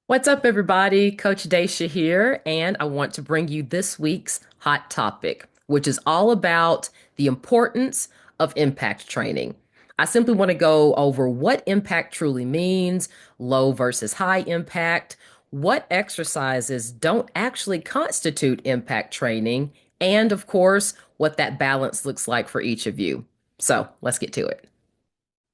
What's up, everybody? Coach Daisha here, and I want to bring you this week's hot topic, which is all about the importance of impact training. I simply want to go over what impact truly means, low versus high impact, what exercises don't actually constitute impact training, and of course, what that balance looks like for each of you. So let's get to it.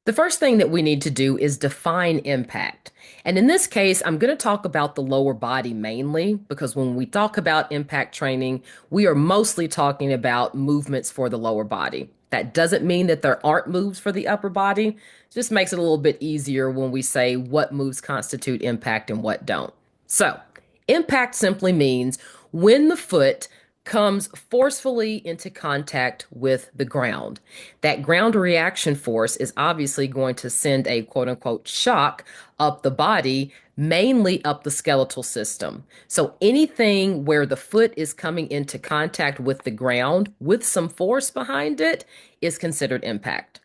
The first thing that we need to do is define impact. And in this case, I'm going to talk about the lower body mainly because when we talk about impact training, we are mostly talking about movements for the lower body. That doesn't mean that there aren't moves for the upper body. It just makes it a little bit easier when we say what moves constitute impact and what don't. So, impact simply means when the foot comes forcefully into contact with the ground. That ground reaction force is obviously going to send a quote unquote shock up the body, mainly up the skeletal system. So anything where the foot is coming into contact with the ground with some force behind it is considered impact.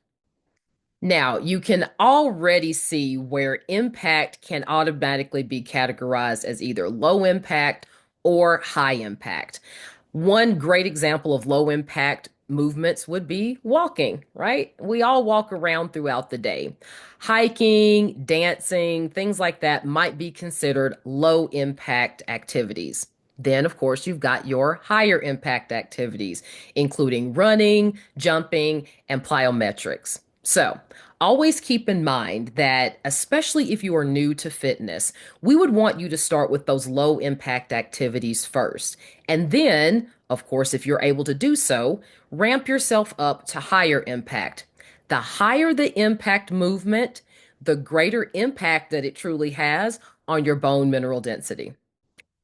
Now, you can already see where impact can automatically be categorized as either low impact or high impact. One great example of low impact movements would be walking, right? We all walk around throughout the day. Hiking, dancing, things like that might be considered low impact activities. Then, of course, you've got your higher impact activities, including running, jumping, and plyometrics. So, always keep in mind that, especially if you are new to fitness, we would want you to start with those low impact activities first. And then, of course, if you're able to do so, ramp yourself up to higher impact. The higher the impact movement, the greater impact that it truly has on your bone mineral density.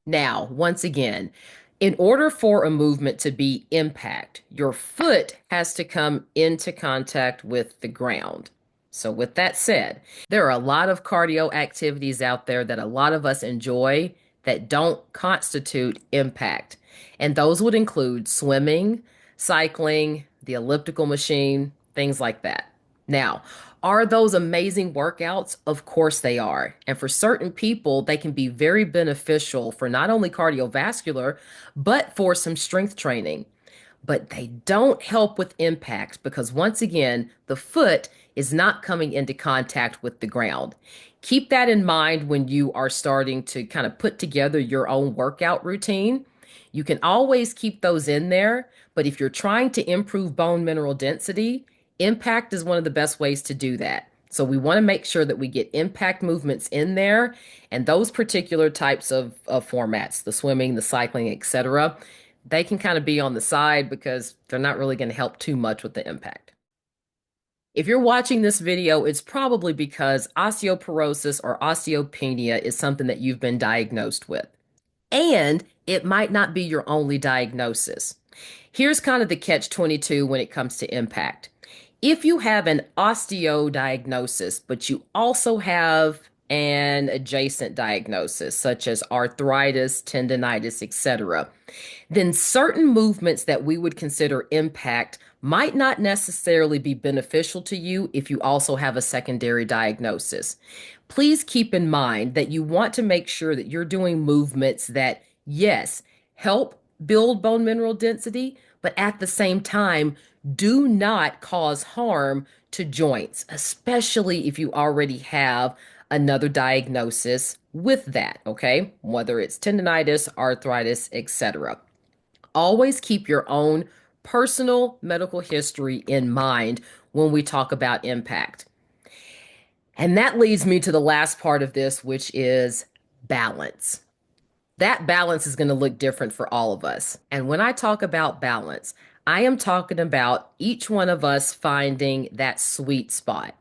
Now, once again, in order for a movement to be impact, your foot has to come into contact with the ground. So, with that said, there are a lot of cardio activities out there that a lot of us enjoy that don't constitute impact. And those would include swimming, cycling, the elliptical machine, things like that. Now, are those amazing workouts? Of course they are. And for certain people, they can be very beneficial for not only cardiovascular, but for some strength training. But they don't help with impact because, once again, the foot is not coming into contact with the ground. Keep that in mind when you are starting to kind of put together your own workout routine. You can always keep those in there, but if you're trying to improve bone mineral density, impact is one of the best ways to do that. So we want to make sure that we get impact movements in there and those particular types of formats, the swimming, the cycling, etc. They can kind of be on the side because they're not really going to help too much with the impact. If you're watching this video, it's probably because osteoporosis or osteopenia is something that you've been diagnosed with. And it might not be your only diagnosis. Here's kind of the catch 22 when it comes to impact. If you have an osteo diagnosis, but you also have an adjacent diagnosis, such as arthritis, tendonitis, etc., then certain movements that we would consider impact might not necessarily be beneficial to you if you also have a secondary diagnosis. Please keep in mind that you want to make sure that you're doing movements that, yes, help build bone mineral density, but at the same time, do not cause harm to joints, especially if you already have another diagnosis with that, okay? Whether it's tendonitis, arthritis, etc. Always keep your own personal medical history in mind when we talk about impact. And that leads me to the last part of this, which is balance. That balance is going to look different for all of us. And when I talk about balance, I am talking about each one of us finding that sweet spot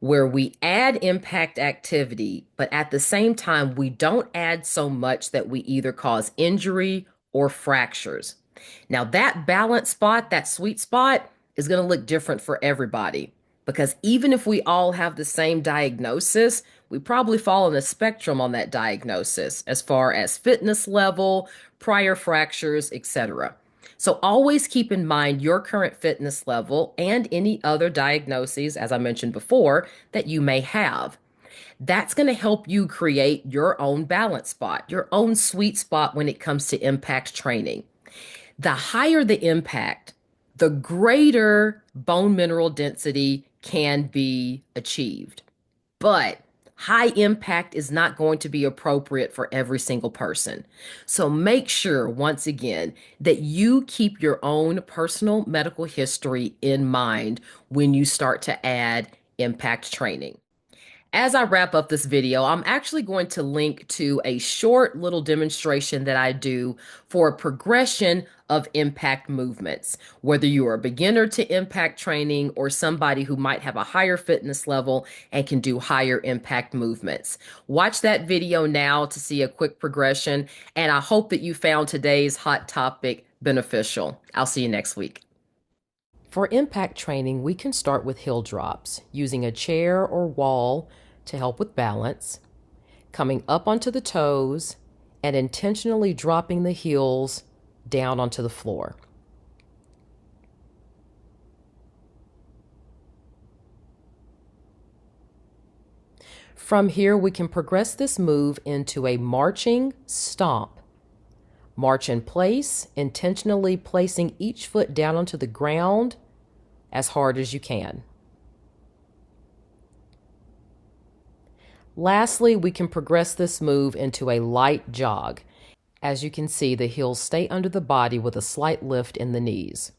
where we add impact activity, but at the same time, we don't add so much that we either cause injury or fractures. Now, that balance spot, that sweet spot, is going to look different for everybody because even if we all have the same diagnosis, we probably fall in a spectrum on that diagnosis as far as fitness level, prior fractures, etc. So always keep in mind your current fitness level and any other diagnoses, as I mentioned before, that you may have. That's going to help you create your own balance spot, your own sweet spot when it comes to impact training. The higher the impact, the greater bone mineral density can be achieved. But high impact is not going to be appropriate for every single person. So make sure, once again, that you keep your own personal medical history in mind when you start to add impact training. As I wrap up this video, I'm actually going to link to a short little demonstration that I do for a progression of impact movements. Whether you are a beginner to impact training or somebody who might have a higher fitness level and can do higher impact movements. Watch that video now to see a quick progression, and I hope that you found today's hot topic beneficial. I'll see you next week. For impact training, we can start with hill drops, using a chair or wall to help with balance, coming up onto the toes, and intentionally dropping the heels down onto the floor. From here, we can progress this move into a marching stomp. March in place, intentionally placing each foot down onto the ground as hard as you can. Lastly, we can progress this move into a light jog. As you can see, the heels stay under the body with a slight lift in the knees.